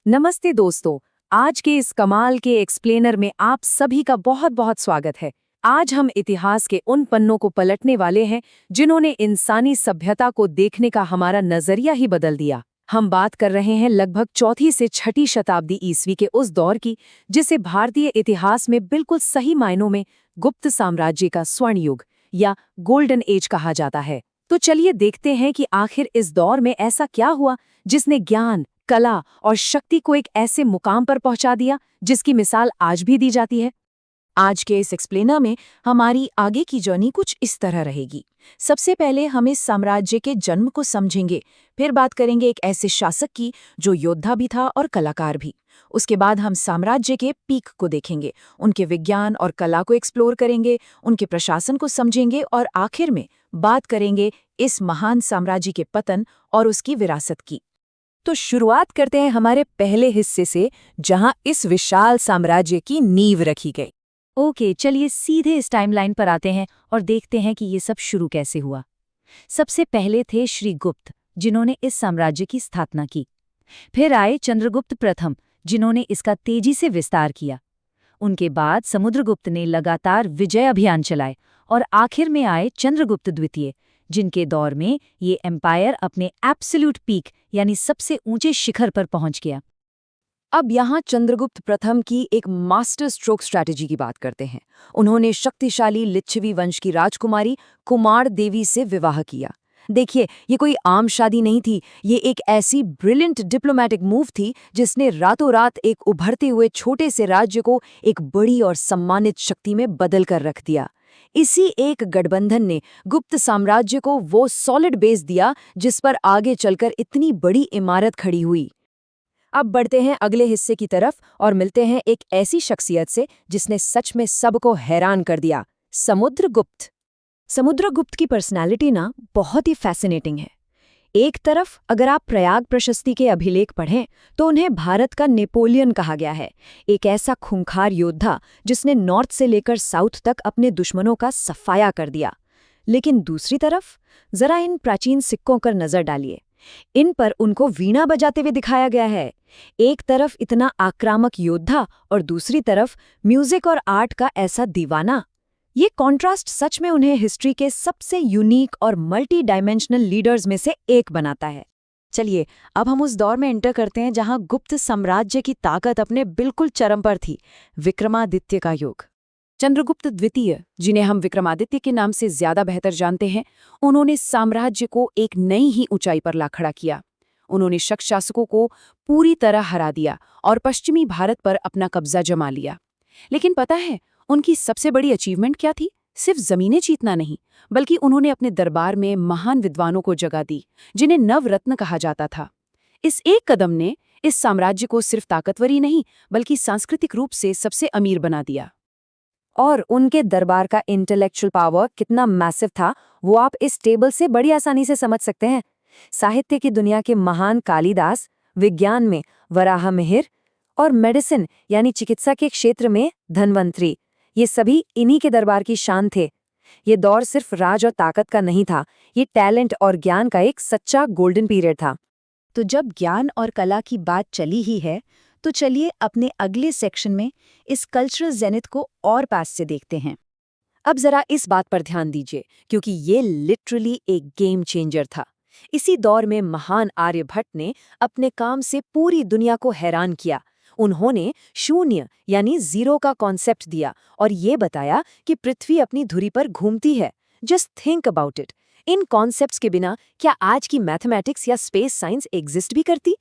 नमस्ते दोस्तों। आज के इस कमाल के एक्सप्लेनर में आप सभी का बहुत बहुत स्वागत है। आज हम इतिहास के उन पन्नों को पलटने वाले हैं जिन्होंने इंसानी सभ्यता को देखने का हमारा नजरिया ही बदल दिया। हम बात कर रहे हैं लगभग चौथी से छठी शताब्दी ईस्वी के उस दौर की जिसे भारतीय इतिहास में बिल्कुल सही मायनों में गुप्त साम्राज्य का स्वर्ण युग या गोल्डन एज कहा जाता है। तो चलिए देखते हैं कि आखिर इस दौर में ऐसा क्या हुआ जिसने ज्ञान, कला और शक्ति को एक ऐसे मुकाम पर पहुंचा दिया जिसकी मिसाल आज भी दी जाती है। आज के इस एक्सप्लेनर में हमारी आगे की जर्नी कुछ इस तरह रहेगी। सबसे पहले हम इस साम्राज्य के जन्म को समझेंगे, फिर बात करेंगे एक ऐसे शासक की जो योद्धा भी था और कलाकार भी। उसके बाद हम साम्राज्य के पीक को देखेंगे, उनके विज्ञान और कला को एक्सप्लोर करेंगे, उनके प्रशासन को समझेंगे और आखिर में बात करेंगे इस महान साम्राज्य के पतन और उसकी विरासत की। तो शुरुआत करते हैं हमारे पहले हिस्से से, जहां इस विशाल साम्राज्य की नींव रखी गई। ओके, चलिए सीधे इस टाइमलाइन पर आते हैं और देखते हैं कि ये सब शुरू कैसे हुआ। सबसे पहले थे श्री गुप्त, जिन्होंने इस साम्राज्य की स्थापना की। फिर आए चंद्रगुप्त प्रथम, जिन्होंने इसका तेजी से विस्तार किया। उनके बाद समुद्रगुप्त ने लगातार विजय अभियान चलाए और आखिर में आए चंद्रगुप्त द्वितीय, जिनके दौर में ये एम्पायर अपने एब्सोल्यूट पीक यानी सबसे ऊंचे शिखर पर पहुंच गया। अब यहाँ चंद्रगुप्त प्रथम की एक मास्टर स्ट्रोक स्ट्रैटेजी की बात करते हैं। उन्होंने शक्तिशाली लिच्छवी वंश की राजकुमारी कुमार देवी से विवाह किया। देखिए, ये कोई आम शादी नहीं थी, ये एक ऐसी ब्रिलियंट डिप्लोमैटिक मूव थी जिसने रातों रात एक उभरते हुए छोटे से राज्य को एक बड़ी और सम्मानित शक्ति में बदल कर रख दिया। इसी एक गठबंधन ने गुप्त साम्राज्य को वो सॉलिड बेस दिया जिस पर आगे चलकर इतनी बड़ी इमारत खड़ी हुई। अब बढ़ते हैं अगले हिस्से की तरफ और मिलते हैं एक ऐसी शख्सियत से जिसने सच में सबको हैरान कर दिया, समुद्रगुप्त। समुद्रगुप्त की पर्सनैलिटी ना बहुत ही फैसिनेटिंग है। एक तरफ अगर आप प्रयाग प्रशस्ति के अभिलेख पढ़ें तो उन्हें भारत का नेपोलियन कहा गया है, एक ऐसा खूंखार योद्धा जिसने नॉर्थ से लेकर साउथ तक अपने दुश्मनों का सफाया कर दिया। लेकिन दूसरी तरफ जरा इन प्राचीन सिक्कों पर नजर डालिए। इन पर उनको वीणा बजाते हुए दिखाया गया है। एक तरफ इतना आक्रामक योद्धा और दूसरी तरफ म्यूजिक और आर्ट का ऐसा दीवाना। ये कॉन्ट्रास्ट सच में उन्हें हिस्ट्री के सबसे यूनिक और मल्टी डायमेंशनल लीडर्स में से एक बनाता है। चलिए, अब हम उस दौर में एंटर करते हैं जहां गुप्त साम्राज्य की ताकत अपने बिल्कुल चरम पर थी, विक्रमादित्य का युग। चंद्रगुप्त द्वितीय, जिन्हें हम विक्रमादित्य के नाम से ज्यादा बेहतर जानते हैं, उन्होंने साम्राज्य को एक नई ही ऊंचाई पर ला खड़ा किया। उन्होंने शक शासकों को पूरी तरह हरा दिया और पश्चिमी भारत पर अपना कब्जा जमा लिया। लेकिन पता है उनकी सबसे बड़ी अचीवमेंट क्या थी? सिर्फ जमीनें जीतना नहीं, बल्कि उन्होंने अपने दरबार में महान विद्वानों को जगह दी, जिन्हें नवरत्न कहा जाता था। इस एक कदम ने इस साम्राज्य को सिर्फ ताकतवर ही नहीं बल्कि सांस्कृतिक रूप से सबसे अमीर बना दिया। और उनके दरबार का इंटेलेक्चुअल पावर कितना मैसिव था, वो आप इस टेबल से बड़ी आसानी से समझ सकते हैं। साहित्य की दुनिया के महान कालिदास, विज्ञान में वराहमिहिर और मेडिसिन यानी चिकित्सा के क्षेत्र में धन्वंतरी, ये सभी इन्हीं के दरबार की शान थे। ये दौर सिर्फ राज और ताकत का नहीं था, ये टैलेंट और ज्ञान का एक सच्चा गोल्डन पीरियड था। तो जब ज्ञान और कला की बात चली ही है, तो चलिए अपने अगले सेक्शन में इस कल्चरल जेनिथ को और पास से देखते हैं। अब जरा इस बात पर ध्यान दीजिए, क्योंकि ये लिटरली एक गेम चेंजर था। इसी दौर में महान आर्यभट्ट ने अपने काम से पूरी दुनिया को हैरान किया। उन्होंने शून्य यानी जीरो का कॉन्सेप्ट दिया और ये बताया कि पृथ्वी अपनी धुरी पर घूमती है। Just think about it. In concepts के बिना क्या आज की मैथमेटिक्स या स्पेस साइंस एग्जिस्ट भी करती?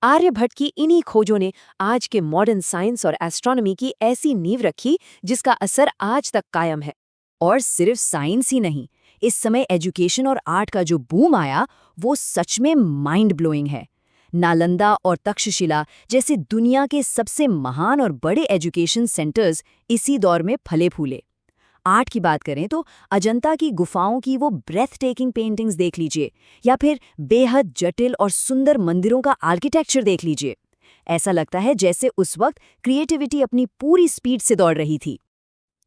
आर्यभट्ट की इन्हीं खोजों ने आज के मॉडर्न साइंस और एस्ट्रोनॉमी की ऐसी नींव रखी जिसका असर आज तक कायम है। और सिर्फ साइंस ही नहीं, इस समय एजुकेशन और आर्ट का जो बूम आया वो सच में माइंड ब्लोइंग है। नालंदा और तक्षशिला जैसे दुनिया के सबसे महान और बड़े एजुकेशन सेंटर्स इसी दौर में फले फूले। आर्ट की बात करें तो अजंता की गुफाओं की वो ब्रेथ टेकिंग पेंटिंग्स देख लीजिए, या फिर बेहद जटिल और सुंदर मंदिरों का आर्किटेक्चर देख लीजिए। ऐसा लगता है जैसे उस वक्त क्रिएटिविटी अपनी पूरी स्पीड से दौड़ रही थी।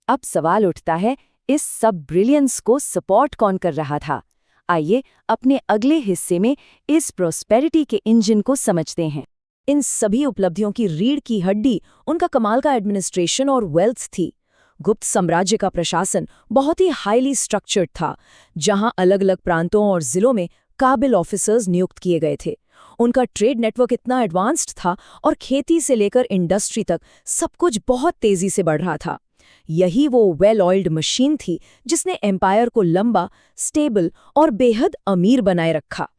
अब सवाल उठता है, इस सब ब्रिलियंस को सपोर्ट कौन कर रहा था? आइए अपने अगले हिस्से में इस प्रॉस्पेरिटी के इंजन को समझते हैं। इन सभी उपलब्धियों की रीढ़ की हड्डी उनका कमाल का एडमिनिस्ट्रेशन और वेल्थ थी। गुप्त साम्राज्य का प्रशासन बहुत ही हाईली स्ट्रक्चर्ड था, जहां अलग-अलग प्रांतों और जिलों में काबिल ऑफिसर्स नियुक्त किए गए थे। उनका ट्रेड नेटवर्क इतना एडवांस्ड था और खेती से लेकर इंडस्ट्री तक सब कुछ बहुत तेजी से बढ़ रहा था। यही वो वेल ऑयल्ड मशीन थी जिसने एम्पायर को लंबा, स्टेबल और बेहद अमीर बनाए रखा।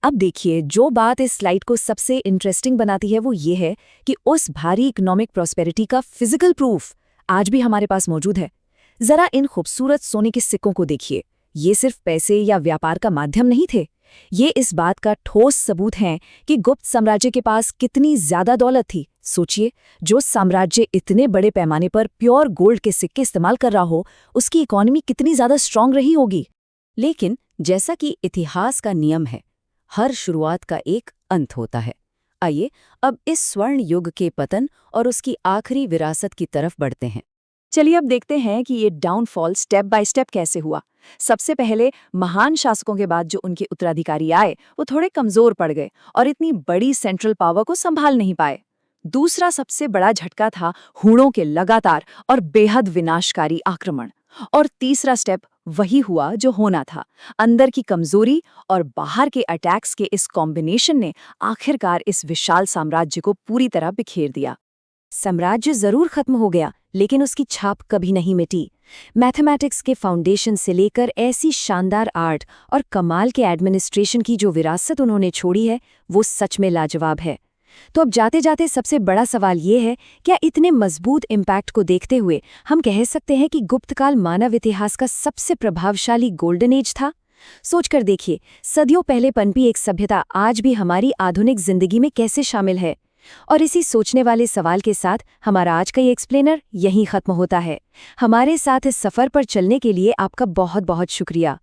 अब देखिए, जो बात इस स्लाइड को सबसे इंटरेस्टिंग बनाती है वो ये है कि उस भारी इकोनॉमिक प्रॉस्पेरिटी का फिजिकल प्रूफ आज भी हमारे पास मौजूद है। जरा इन खूबसूरत सोने के सिक्कों को देखिए। ये सिर्फ पैसे या व्यापार का माध्यम नहीं थे, ये इस बात का ठोस सबूत है कि गुप्त साम्राज्य के पास कितनी ज्यादा दौलत थी। सोचिए, जो साम्राज्य इतने बड़े पैमाने पर प्योर गोल्ड के सिक्के इस्तेमाल कर रहा हो, उसकी इकोनॉमी कितनी ज्यादा स्ट्रांग रही होगी। लेकिन जैसा कि इतिहास का नियम है, हर शुरुआत का एक अंत होता है। आइए अब इस स्वर्ण युग के पतन और उसकी आखिरी विरासत की तरफ बढ़ते हैं। चलिए अब देखते हैं कि ये डाउनफॉल स्टेप बाय स्टेप कैसे हुआ। सबसे पहले महान शासकों के बाद जो उनके उत्तराधिकारी आए वो थोड़े कमजोर पड़ गए और इतनी बड़ी सेंट्रल पावर को संभाल नहीं पाए। दूसरा सबसे बड़ा झटका था हूणों के लगातार और बेहद विनाशकारी आक्रमण। और तीसरा स्टेप वही हुआ जो होना था, अंदर की कमजोरी और बाहर के अटैक्स के इस कॉम्बिनेशन ने आखिरकार इस विशाल साम्राज्य को पूरी तरह बिखेर दिया। साम्राज्य जरूर खत्म हो गया, लेकिन उसकी छाप कभी नहीं मिटी। मैथमेटिक्स के फाउंडेशन से लेकर ऐसी शानदार आर्ट और कमाल के एडमिनिस्ट्रेशन की जो विरासत उन्होंने छोड़ी है, वो सच में लाजवाब है। तो अब जाते जाते सबसे बड़ा सवाल ये है, क्या इतने मजबूत इम्पैक्ट को देखते हुए हम कह सकते हैं कि गुप्तकाल मानव इतिहास का सबसे प्रभावशाली गोल्डन एज था? सोचकर देखिए, सदियों पहले पनपी एक सभ्यता आज भी हमारी आधुनिक जिंदगी में कैसे शामिल है। और इसी सोचने वाले सवाल के साथ हमारा आज का ये एक्सप्लेनर यहीं खत्म होता है। हमारे साथ इस सफर पर चलने के लिए आपका बहुत बहुत शुक्रिया।